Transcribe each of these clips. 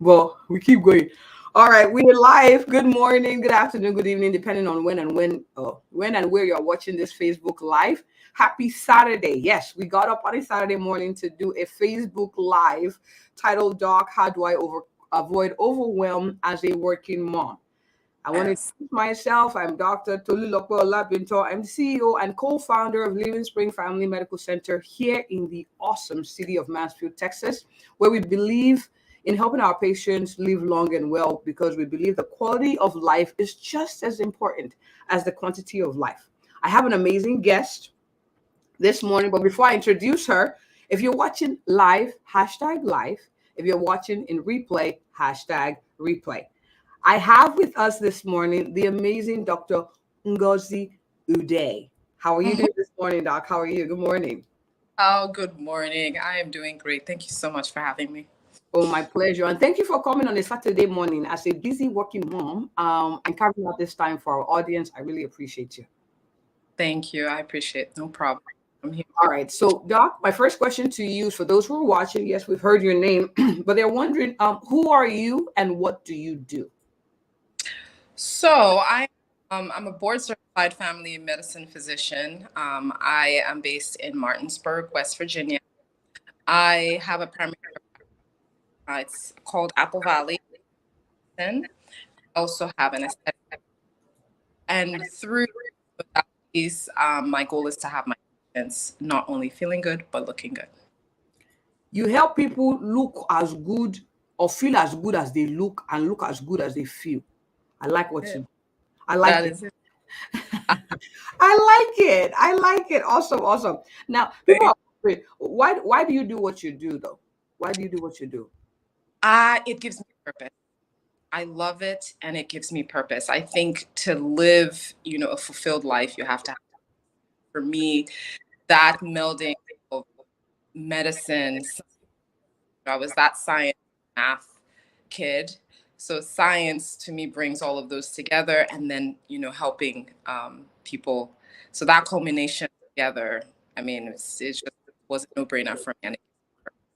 Well, we keep going. All right, we're live. Good morning, good afternoon, good evening, depending on when and where you're watching this Facebook live. Happy Saturday. Yes, we got up on a Saturday morning to do a Facebook live titled Doc, How Do I Avoid Overwhelm as a Working Mom? I want to Yes. introduce myself. I'm Dr. Tolulope Olabintan. I'm CEO and co-founder of Livingspring Family Medical Center here in the awesome city of Mansfield, Texas, where we believe in helping our patients live long and well because we believe the quality of life is just as important as the quantity of life. I have an amazing guest this morning, but before I introduce her, if you're watching live, hashtag live. If you're watching in replay, hashtag replay. I have with us this morning the amazing Dr. Ngozi Ude. How are you doing this morning, Doc? How are you? Good morning. Oh, good morning. I am doing great. Thank you so much for having me. Oh, my pleasure. And thank you for coming on a Saturday morning as a busy working mom and carving out this time for our audience. I really appreciate you. Thank you. I appreciate it. No problem. I'm here. All right. So, Doc, my first question to you, for those who are watching, yes, we've heard your name, but they're wondering, who are you and what do you do? So I'm a board certified family medicine physician. I am based in Martinsburg, West Virginia. I have a primary care. It's called Apple Valley. I also have an aesthetic. And through these, my goal is to have my patients not only feeling good, but looking good. You help people look as good or feel as good as they look and look as good as they feel. I like what you I like That it. is it. I like it. I like it. Awesome, awesome. Now, people are wondering, why do you do what you do though? Why do you do what you do? It gives me purpose. I love it and it gives me purpose. I think to live, a fulfilled life, you have to have, for me, that melding of medicine. I was that science math kid. So science to me brings all of those together and then, helping people. So that culmination together, I mean, it just was a no-brainer for me. And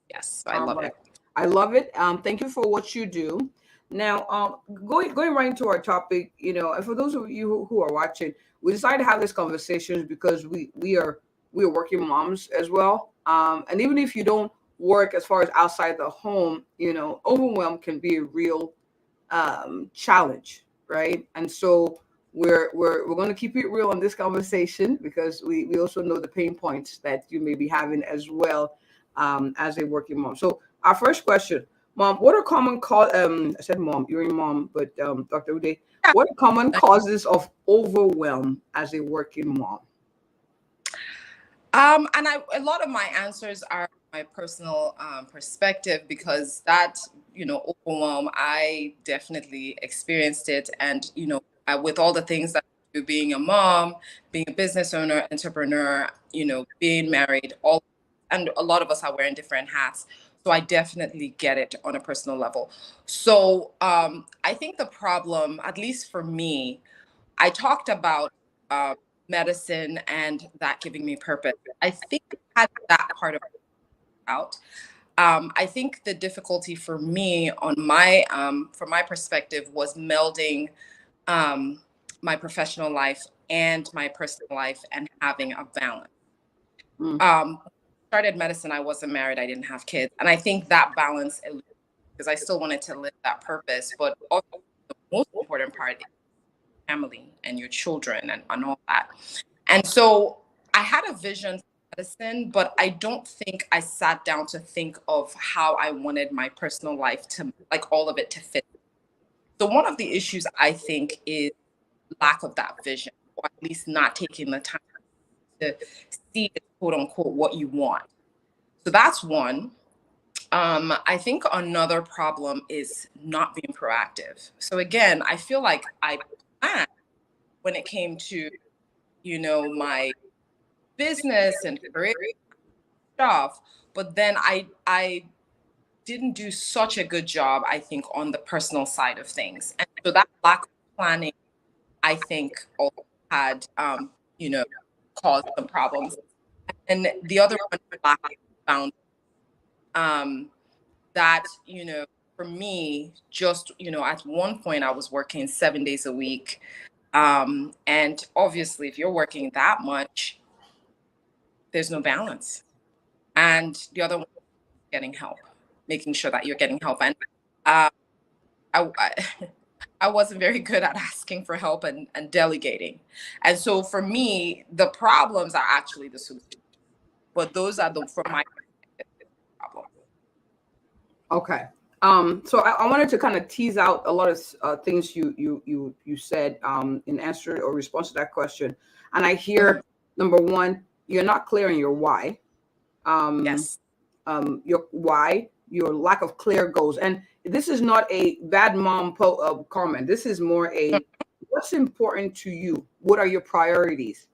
yes, I All love right. it. I love it. Thank you for what you do. Now, going right into our topic, and for those of you who are watching, we decided to have this conversation because we are working moms as well. And even if you don't work as far as outside the home, overwhelm can be a real challenge, right? And so we're going to keep it real on this conversation because we also know the pain points that you may be having as well as a working mom. So our first question, Mom, what are common I said mom, you're a mom, but Dr. Ude, what are common causes of overwhelm as a working mom? And a lot of my answers are my personal perspective because that, overwhelm, I definitely experienced it. And, with all the things that I do, being a mom, being a business owner, entrepreneur, being married, and a lot of us are wearing different hats. So I definitely get it on a personal level. So I think the problem, at least for me, I talked about medicine and that giving me purpose. I think I had that part of it out. I think the difficulty for me from my perspective, was melding um, my professional life and my personal life and having a balance. Mm, Started medicine, I wasn't married, I didn't have kids, and I think that balance because I still wanted to live that purpose, but also the most important part is family and your children and all that. And so I had a vision for medicine, but I don't think I sat down to think of how I wanted my personal life to, like, all of it to fit. So one of the issues I think is lack of that vision, or at least not taking the time to see, quote unquote, what you want. So that's one. I think another problem is not being proactive. So again, I feel like I planned when it came to, my business and career stuff, but then I didn't do such a good job, I think, on the personal side of things. And so that lack of planning, I think, also had you know, caused some problems. And the other one, lack of boundaries. Um, that, for me, just, at one point I was working 7 days a week. And obviously, if you're working that much, there's no balance. And the other one is getting help, making sure that you're getting help. And uh, I I wasn't very good at asking for help and delegating. And so for me, the problems are actually the solution. But those are from my problem. Okay. So I wanted to kind of tease out a lot of things you said in answer or response to that question. And I hear, number one, you're not clear on your why. Yes. Your why, your lack of clear goals. And this is not a bad mom comment. This is more a what's important to you? What are your priorities?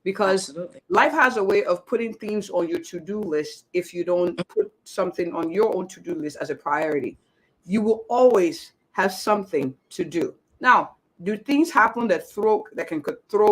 Because Absolutely. life has a way of putting things on your to-do list. If you don't put something on your own to-do list as a priority, you will always have something to do. Now, do things happen that could throw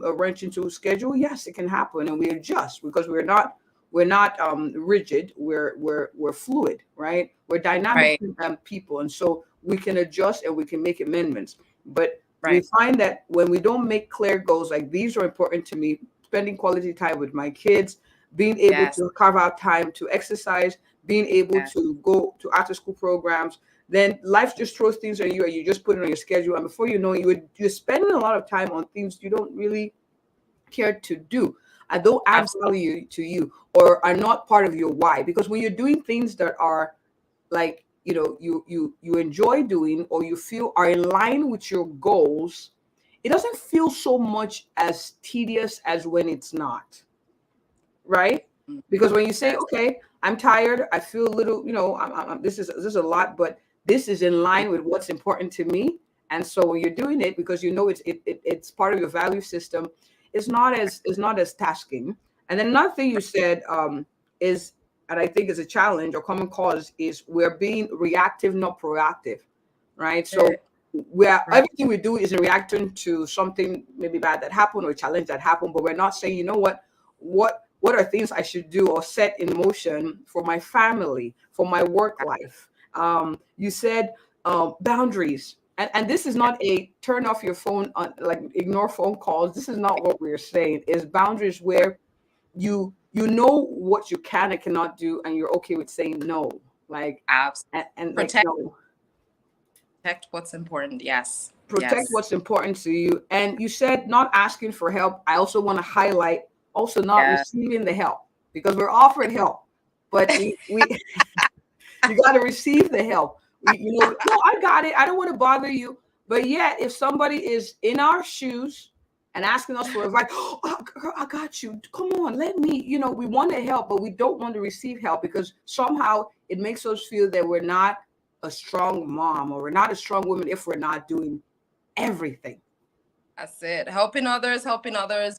a wrench into a schedule? Yes, it can happen, and we adjust because we're not rigid. We're fluid, right? We're dynamic people, and so we can adjust and we can make amendments. But we find that when we don't make clear goals, like these are important to me, spending quality time with my kids, being able to carve out time to exercise, being able to go to after school programs, then life just throws things on you and you just put it on your schedule. And before you know it, you're spending a lot of time on things you don't really care to do. I don't add value to you or are not part of your why. Because when you're doing things that are like, you enjoy doing or you feel are in line with your goals, it doesn't feel so much as tedious as when it's not, right? Because when you say, okay, I'm tired, I feel a little, this is a lot, but this is in line with what's important to me. And so when you're doing it because it's part of your value system, it's not as tasking. And then another thing you said is, and I think is a challenge or common cause, is we're being reactive, not proactive, right? So everything we do is in reaction to something maybe bad that happened or a challenge that happened, but we're not saying, you know what are things I should do or set in motion for my family, for my work life. You said boundaries. And this is not a turn off your phone, like ignore phone calls. This is not what we're saying. Is boundaries where you know what you can and cannot do, and you're okay with saying no. Like and protect, like, no. Protect what's important. Yes. Protect what's important to you. And you said not asking for help. I also want to highlight also not receiving the help, because we're offered help, but we you got to receive the help. No, I got it. I don't want to bother you. But yet, if somebody is in our shoes and asking us for advice, oh, girl, I got you. Come on, let me. We want to help, but we don't want to receive help because somehow it makes us feel that we're not a strong mom or we're not a strong woman if we're not doing everything. That's it. Helping others,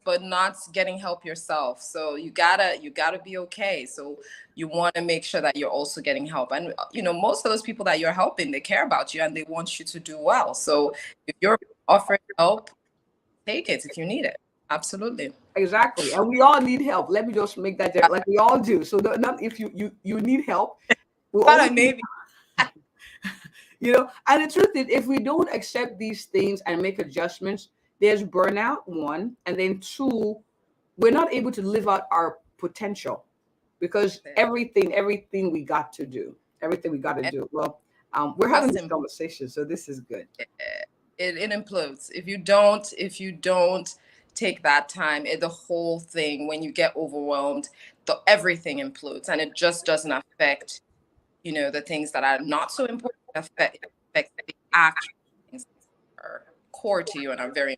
but not getting help yourself. So you gotta be okay. So you want to make sure that you're also getting help. And most of those people that you're helping, they care about you and they want you to do well. So if you're offering help, take it if you need it. Absolutely. Exactly. And we all need help. Let me just make that like we all do. So not if you need help. We all maybe. And the truth is, if we don't accept these things and make adjustments, there's burnout, one, and then two, we're not able to live out our potential because everything we got to do. Well, we're having this conversation, so this is good. It implodes if you don't take that time. The whole thing, when you get overwhelmed, everything implodes, and it just doesn't affect the things that are not so important. Affect the actual things that are core to you and are very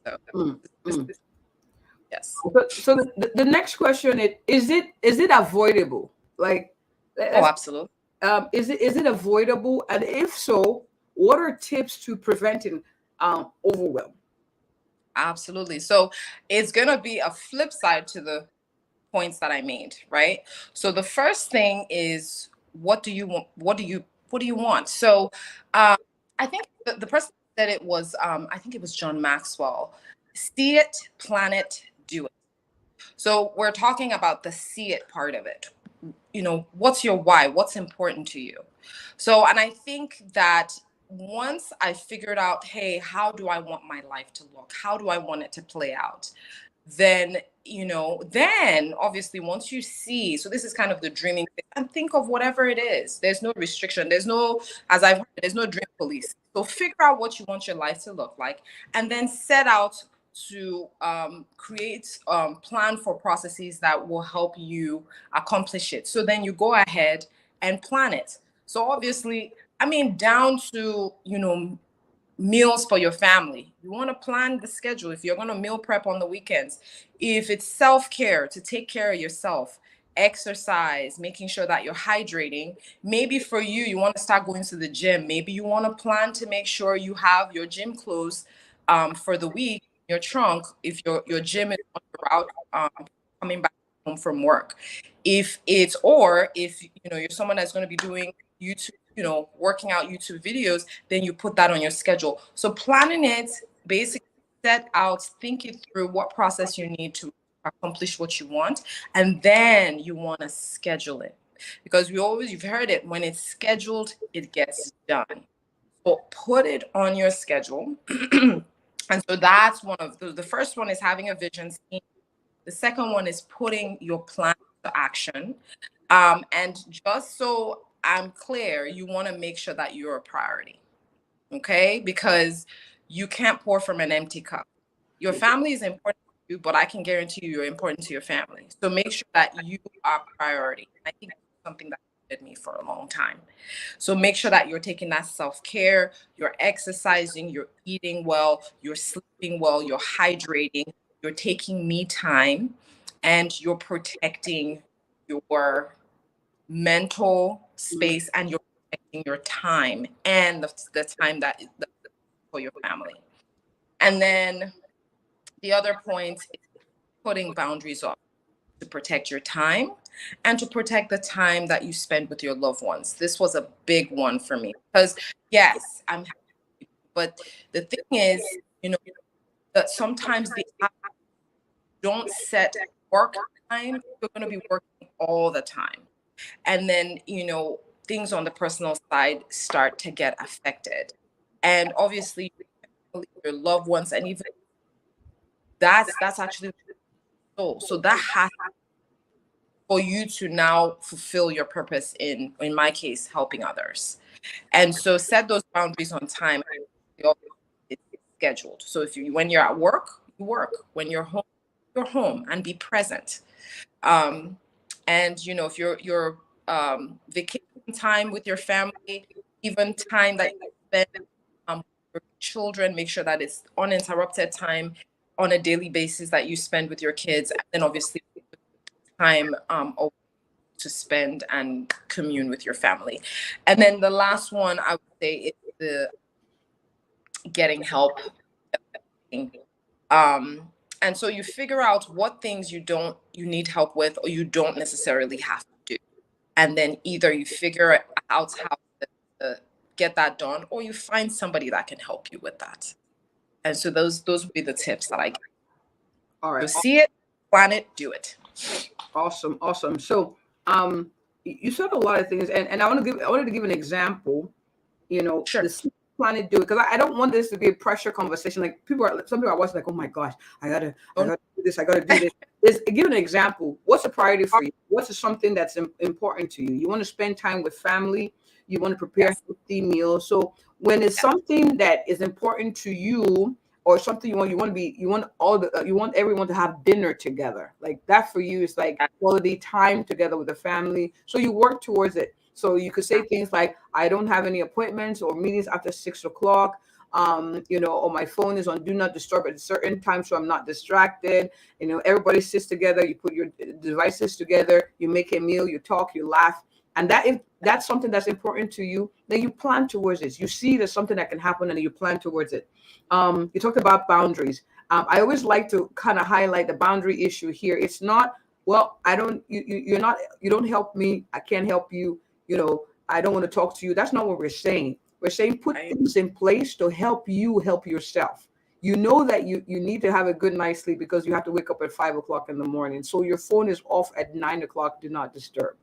important. So yes. So the next question is it avoidable? Like, absolutely. Is it avoidable? And if so, what are tips to preventing overwhelm? Absolutely. So it's gonna be a flip side to the points that I made, right? So the first thing is, what do you want? What do you want? So I think the person said it was, I think it was John Maxwell. See it, plan it, do it. So we're talking about the see it part of it. what's your why? What's important to you? So, and I think that once I figured out, hey, how do I want my life to look? How do I want it to play out? Then, then obviously once you see, so this is kind of the dreaming thing, and think of whatever it is. There's no restriction. There's no, as I've heard, there's no dream police. So figure out what you want your life to look like, and then set out to create plan for processes that will help you accomplish it. So then you go ahead and plan it. So obviously, I mean, down to, meals for your family. You want to plan the schedule. If you're going to meal prep on the weekends, if it's self-care, to take care of yourself, exercise, making sure that you're hydrating. Maybe for you, you want to start going to the gym. Maybe you want to plan to make sure you have your gym clothes for the week in your trunk if your gym is on the route coming back home from work. If you're someone that's going to be doing YouTube, working out YouTube videos, then you put that on your schedule. So planning it, basically set out, think it through what process you need to accomplish what you want, and then you want to schedule it. Because you've heard it, when it's scheduled, it gets done. So put it on your schedule. And so that's one of the first one is having a vision. The second one is putting your plan to action. And just so I'm clear, you want to make sure that you're a priority, okay? Because you can't pour from an empty cup. Your family is important to you, but I can guarantee you're important to your family. So make sure that you are a priority. I think that's something that did me for a long time. So make sure that you're taking that self-care, you're exercising, you're eating well, you're sleeping well, you're hydrating, you're taking me time, and you're protecting your mental space, and you're protecting your time and the time that is for your family. And then the other point is putting boundaries up to protect your time and to protect the time that you spend with your loved ones. This was a big one for me because yes, I'm happy, but the thing is, that sometimes they don't set work time. You're going to be working all the time. And then, things on the personal side start to get affected. And obviously, your loved ones, and even that's actually so that has for you to now fulfill your purpose in my case, helping others. And so set those boundaries on time. It's scheduled. So when you're at work, you work. When you're home and be present. And if you're vacation time with your family, even time that you spend with your children, make sure that it's uninterrupted time on a daily basis that you spend with your kids, and then obviously time to spend and commune with your family. And then the last one I would say is the getting help. And so you figure out what things you need help with, or you don't necessarily have to do. And then either you figure out how to get that done, or you find somebody that can help you with that. And so those would be the tips that I give. All right. So see it, plan it, do it. Awesome. So you said a lot of things, and I wanted to give an example, Sure. the plan to do it, because I don't want this to be a pressure conversation. Like some people are watching like, oh my gosh, I gotta do this, I gotta do this. Give an example. What's a priority for you? What's something that's important to you? You want to spend time with family, you want to prepare healthy meals. So when it's something that is important to you, or something you want everyone to have dinner together, like that for you is like quality time together with the family. So you work towards it. So you could say things like, I don't have any appointments or meetings after 6 o'clock, or my phone is on do not disturb at a certain time, so I'm not distracted. Everybody sits together, you put your devices together, you make a meal, you talk, you laugh. And if that's something that's important to you, then you plan towards it. You see there's something that can happen and you plan towards it. You talked about boundaries. I always like to kind of highlight the boundary issue here. It's not, well, you don't help me, I can't help you, I don't want to talk to you. That's not what we're saying. We're saying put things in place to help you help yourself. You know that you need to have a good night's sleep because you have to wake up at 5 o'clock in the morning. So your phone is off at 9 o'clock, do not disturb.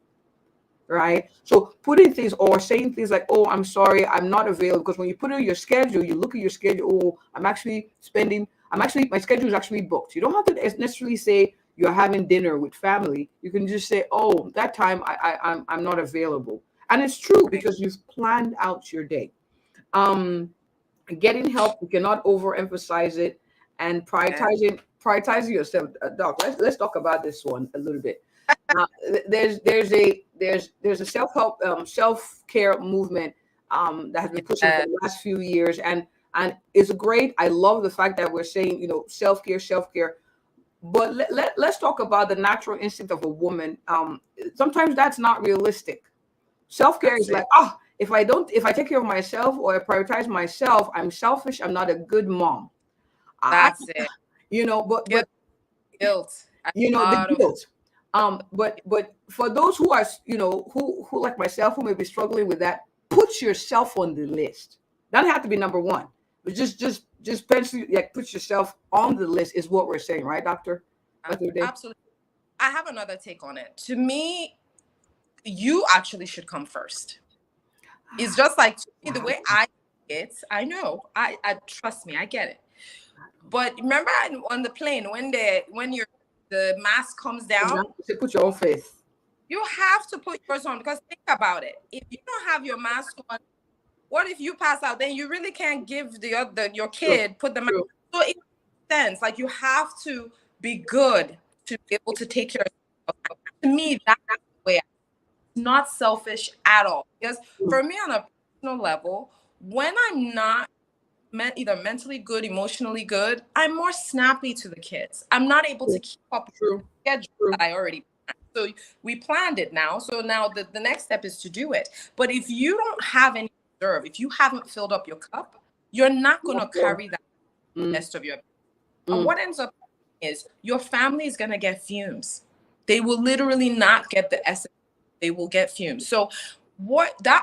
right? So putting things or saying things like, oh, I'm sorry, I'm not available. Because when you put it in your schedule, you look at your schedule, oh, my schedule is actually booked. You don't have to necessarily say you're having dinner with family. You can just say, oh, that time I'm not available. And it's true because you've planned out your day. Um, Getting help, we cannot overemphasize it, and Yeah. prioritizing yourself. Doc, let's talk about this one a little bit. There's a self-help self-care movement that has been pushing for Yeah. the last few years, and it's great. I love the fact that we're saying, self-care, but let's talk about the natural instinct of a woman. Sometimes that's not realistic. Self-care That's is like, it. if I take care of myself or I prioritize myself, I'm selfish, I'm not a good mom. I That's it. but Guilt. Guilt. A the lot of guilt. But for those who are, who like myself, who may be struggling with that, put yourself on the list. Doesn't have to be number one, but just pencil, like, put yourself on the list is what we're saying, right, Dr. Day? absolutely. I have another take on it. To me, you actually should come first. It's just like, to me, the Wow. way I it. I know. I trust me. I get it. But remember on the plane when the mask comes down, Put your own face. you have to put yours on, because think about it. If you don't have your mask on, what if you pass out? Then you really can't give your True, kid put the mask. true. So it makes sense. Like, you have to be good to be able to take care of yourself. To me, that's the way. It's not selfish at all. Because for me, on a personal level, when I'm not either mentally good, emotionally good, I'm more snappy to the kids. I'm not able to keep up with True, the schedule true. that I already planned. So we planned it now. So now the next step is to do it. But if you don't have any reserve, if you haven't filled up your cup, you're not going to carry that the rest of your. And what ends up is your family is going to get fumes. They will literally not get the essence. They will get fumes. So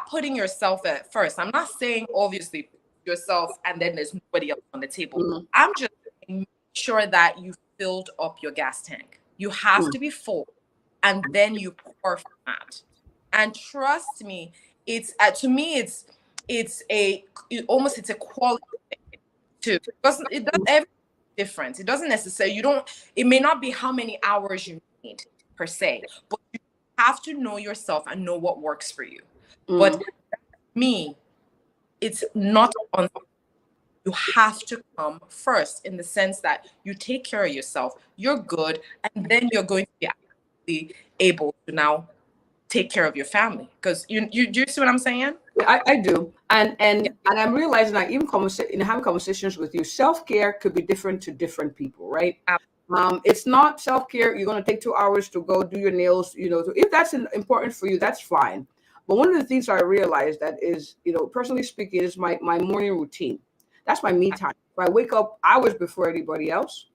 putting yourself at first, I'm not saying obviously yourself and then there's nobody else on the table. I'm just saying, make sure that you filled up your gas tank. You have to be full, and then you pour from that. And trust me, it's to me it's a quality thing too. It does everything different. It doesn't necessarily, it may not be how many hours you need per se, but you have to know yourself and know what works for you. But me, it's not on. You have to come first, in the sense that you take care of yourself, you're good, and then you're going to be actually able to now take care of your family. Because you do you see what I'm saying? I do, and I'm realizing that even in having conversations with you, self-care could be different to different people, right? It's not self-care. You're going to take 2 hours to go do your nails. So if that's important for you, that's fine. But one of the things I realized that is, personally speaking, is my morning routine. That's my me time. If I wake up hours before anybody else,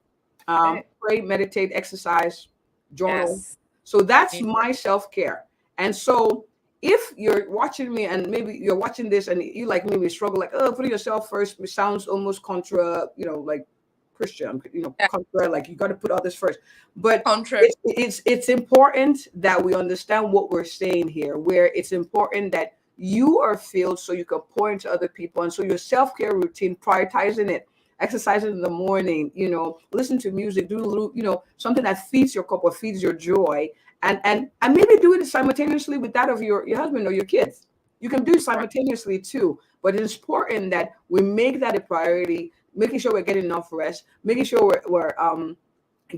pray, meditate, exercise, journal. Yes. So that's my self-care. And so if you're watching me and maybe you're watching this and you, like, maybe struggle, like, oh, putting yourself first sounds almost contra, like Christian, contra, like you got to put others first. But it's important that we understand what we're saying here, where it's important that you are filled so you can pour into other people. And so your self-care routine, prioritizing it, exercising in the morning, listen to music, do a little, something that feeds your cup or feeds your joy, and maybe do it simultaneously with that of your husband or your kids. You can do it simultaneously too, but it's important that we make that a priority, making sure we're getting enough rest, making sure we're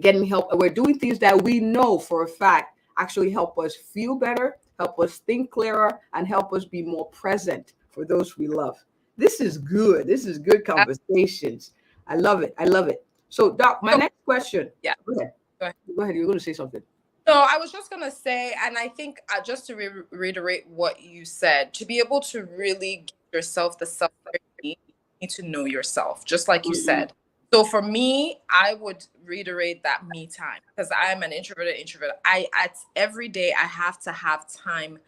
getting help. We're doing things that we know for a fact actually help us feel better, help us think clearer, and help us be more present for those we love. This is good. This is good conversations. I love it. I love it. So, Doc, my next question. Yeah. Go ahead. Go ahead. You're going to say something. No, I was just going to say, and I think just to reiterate what you said, to be able to really give yourself the self-care you need to know yourself, just like you said. So for me, I would reiterate that me time, because I'm an introverted introvert. Every day I have to have time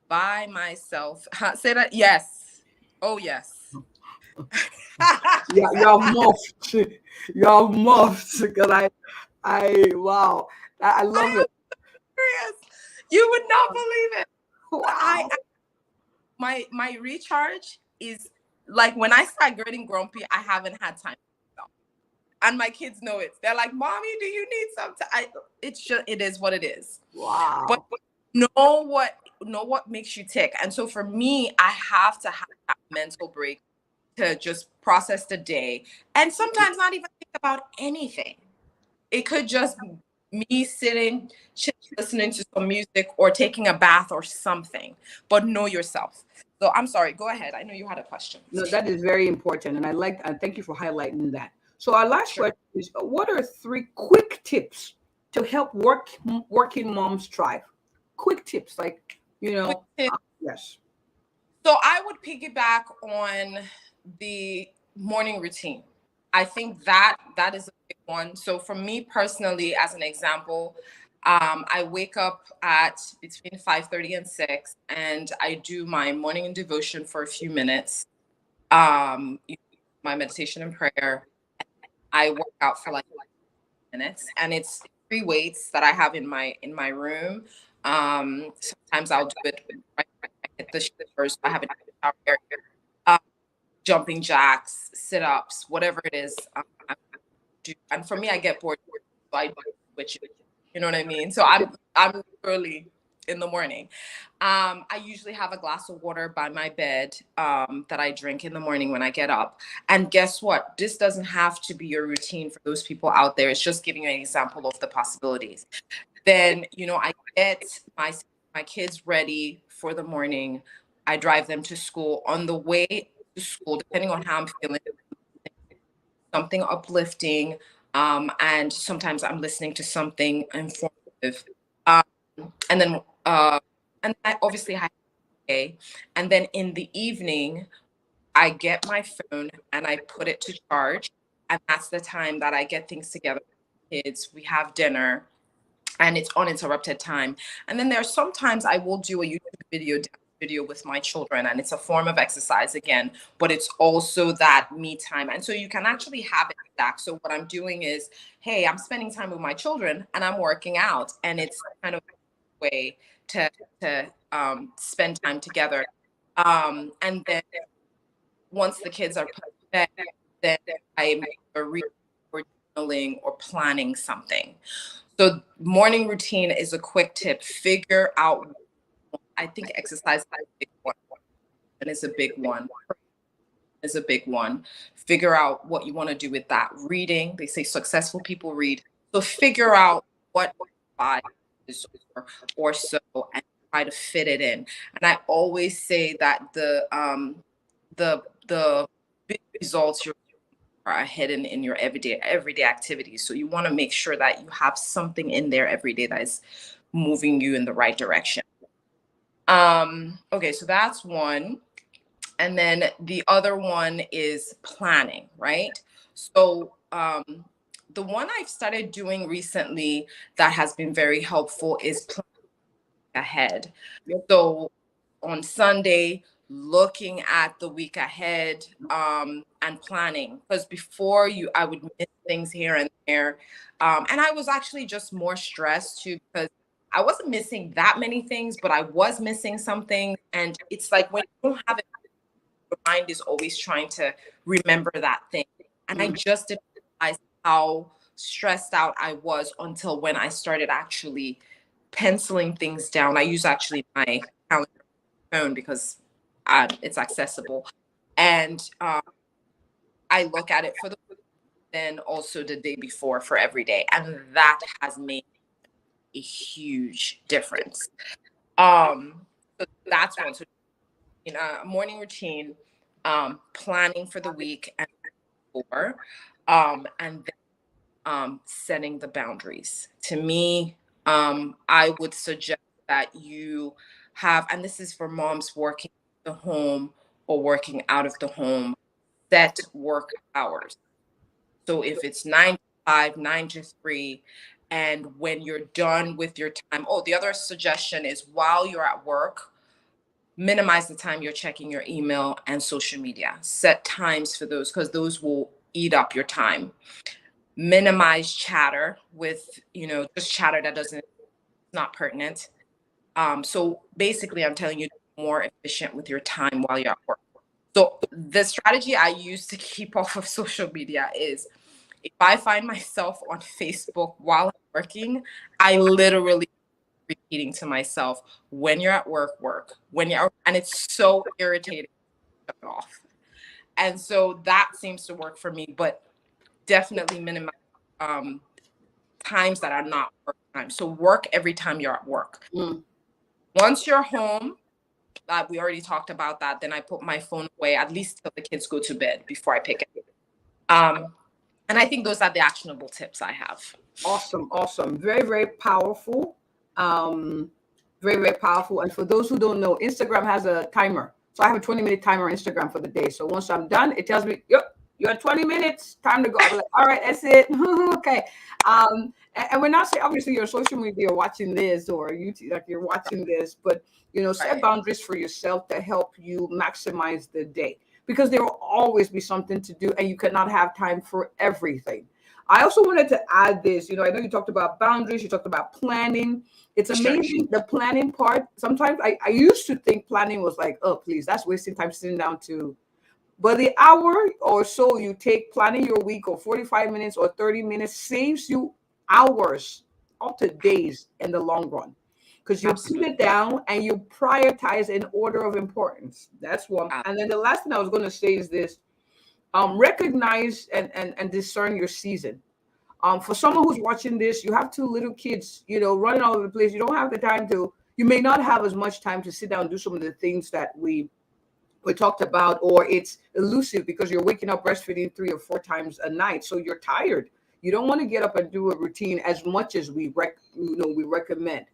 by myself. Say that. Yes. Oh, yes. You're muffed. You're muffed. Because wow. I love it. Serious. You would not believe it. Wow. My recharge is like when I start getting grumpy, I haven't had time. And my kids know it. They're like, "Mommy, do you need some time?" It's just, it is what it is. Wow. But know what makes you tick. And so for me, I have to have that mental break to just process the day, and sometimes not even think about anything. It could just be me sitting, listening to some music or taking a bath or something, but know yourself. So I'm sorry, go ahead. I know you had a question. No, that is very important, and thank you for highlighting that. So our last Sure. question is: what are 3 quick tips to help working moms thrive? Quick tips, like yes. So I would piggyback on the morning routine. I think that is a big one. So for me personally, as an example, I wake up at between 5:30 and 6, and I do my morning devotion for a few minutes. My meditation and prayer. I work out for like minutes, and it's free weights that I have in my room. Sometimes I'll do it right at the shower, so I have a shower area. Um, Jumping jacks, sit-ups, whatever it is. I do. And for me, I get bored, so I do switch it. You know what I mean? So I'm early in the morning. I usually have a glass of water by my bed that I drink in the morning when I get up. And guess what? This doesn't have to be your routine for those people out there. It's just giving you an example of the possibilities. Then, I get my kids ready for the morning. I drive them to school. On the way to school, depending on how I'm feeling, something uplifting, and sometimes I'm listening to something informative. Um, and then and I obviously have a, and then in the evening, I get my phone and I put it to charge, and that's the time that I get things together with kids. We have dinner, and it's uninterrupted time. And then there are sometimes I will do a YouTube video with my children, and it's a form of exercise again, but it's also that me time. And so you can actually have it stacked. So what I'm doing is, hey, I'm spending time with my children and I'm working out, and it's kind of a way to spend time together. And then once the kids are put to bed, then I'm reading or journaling or planning something. So morning routine is a quick tip. Figure out, I think exercise is a big one. And it's a big one. Is a big one. Figure out what you want to do with that. Reading, they say successful people read. So figure out what 5 is or so, and try to fit it in. And I always say that the big results are hidden in your everyday activities. So you want to make sure that you have something in there every day that is moving you in the right direction. Okay, so that's one. And then the other one is planning, right? So the one I've started doing recently that has been very helpful is planning ahead. So on Sunday, looking at the week ahead, and planning, because before I would miss things here and there, and I was actually just more stressed too, because I wasn't missing that many things, but I was missing something. And it's like when you don't have it, your mind is always trying to remember that thing. And I just didn't realize how stressed out I was until when I started actually penciling things down. I use actually my calendar phone because it's accessible, and I look at it for the then also the day before for every day, and that has made a huge difference. So that's one. So in a morning routine, planning for the week and before, and then setting the boundaries. To me, I would suggest that you have, and this is for moms working at the home or working out of the home, set work hours. So if it's 9 to 5, 9 to 3, and when you're done with your time, the other suggestion is while you're at work, minimize the time you're checking your email and social media. Set times for those, because those will eat up your time. Minimize chatter with, just chatter that doesn't, not pertinent. So basically, I'm telling you, more efficient with your time while you're at work. So the strategy I use to keep off of social media is, if I find myself on Facebook while I'm working, I literally repeating to myself, when you're at work, work. And it's so irritating to shut it off. And so that seems to work for me, but definitely minimize um, times that are not work time. So work every time you're at work. Mm. Once you're home, we already talked about that. Then I put my phone away at least till the kids go to bed before I pick it. And I think those are the actionable tips I have. Awesome, awesome. Very, very powerful. Very, very powerful. And for those who don't know, Instagram has a timer. So I have a 20-minute timer on Instagram for the day. So once I'm done, it tells me, yep, you're at 20 minutes, time to go. I'm like, all right, that's it. Okay. And we're not saying, obviously, you're on social media watching this, or YouTube, like you're watching this, but, set Right. boundaries for yourself to help you maximize the day, because there will always be something to do and you cannot have time for everything. I also wanted to add this. I know you talked about boundaries, you talked about planning. It's amazing, the planning part. Sometimes I used to think planning was like, oh, please, that's wasting time sitting down to. But the hour or so you take planning your week, or 45 minutes or 30 minutes, saves you hours, up to days in the long run. Because you put it down and you prioritize in order of importance. That's one. And then the last thing I was going to say is this: recognize and discern your season. For someone who's watching this, you have two little kids, running all over the place. You don't have the time to. You may not have as much time to sit down and do some of the things that we talked about, or it's elusive because you're waking up breastfeeding 3 or 4 times a night, so you're tired. You don't want to get up and do a routine as much as we recommend.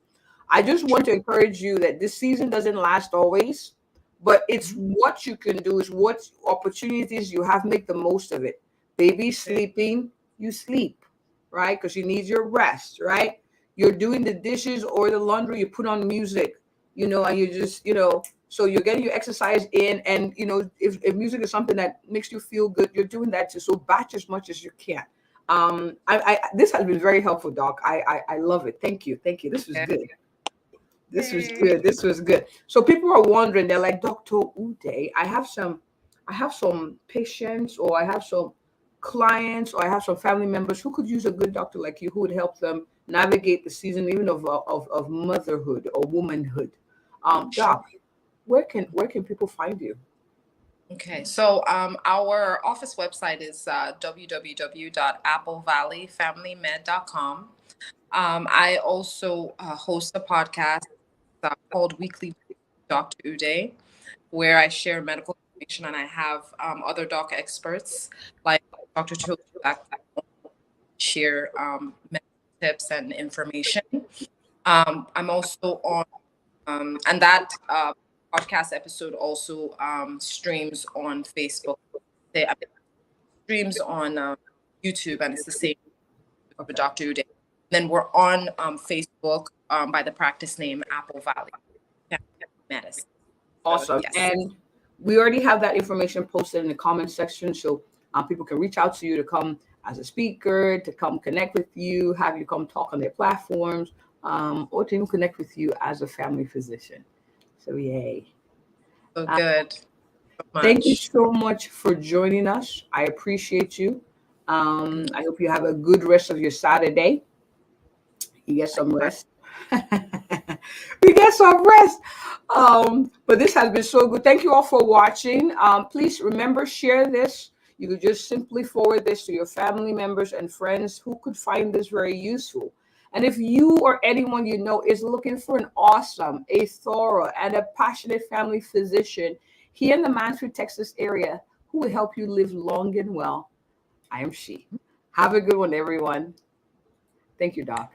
I just want to encourage you that this season doesn't last always, but it's what you can do, is what opportunities you have, make the most of it. Baby sleeping, you sleep, right? Because you need your rest, right? You're doing the dishes or the laundry, you put on music, and you just, so you're getting your exercise in. And, if music is something that makes you feel good, you're doing that too. So batch as much as you can. This has been very helpful, Doc. I love it. Thank you. This was good. This was good. So people are wondering, they're like, Dr. Ude, I have some patients, or I have some clients, or I have some family members who could use a good doctor like you, who would help them navigate the season even of motherhood or womanhood. Doc, where can people find you? Okay, so our office website is www.applevalleyfamilymed.com. I also host a podcast called Weekly Dr. Ude, where I share medical information, and I have other doc experts like Dr. Tolulope that share medical tips and information. I'm also on, and that podcast episode also streams on Facebook. Streams on YouTube, and it's the same for Dr. Ude. Then we're on Facebook by the practice name Apple Valley Medicine. Awesome. Yes. And we already have that information posted in the comment section, so people can reach out to you to come as a speaker, to come connect with you, have you come talk on their platforms, or to even connect with you as a family physician. So yay. So good. Thank you so much for joining us. I appreciate you. I hope you have a good rest of your Saturday. You get some rest. We get some rest. But this has been so good. Thank you all for watching. Please remember, share this. You could just simply forward this to your family members and friends who could find this very useful. And if you or anyone you know is looking for an awesome, a thorough, and a passionate family physician here in the Mansfield, Texas area, who will help you live long and well, I am she. Have a good one, everyone. Thank you, Doc.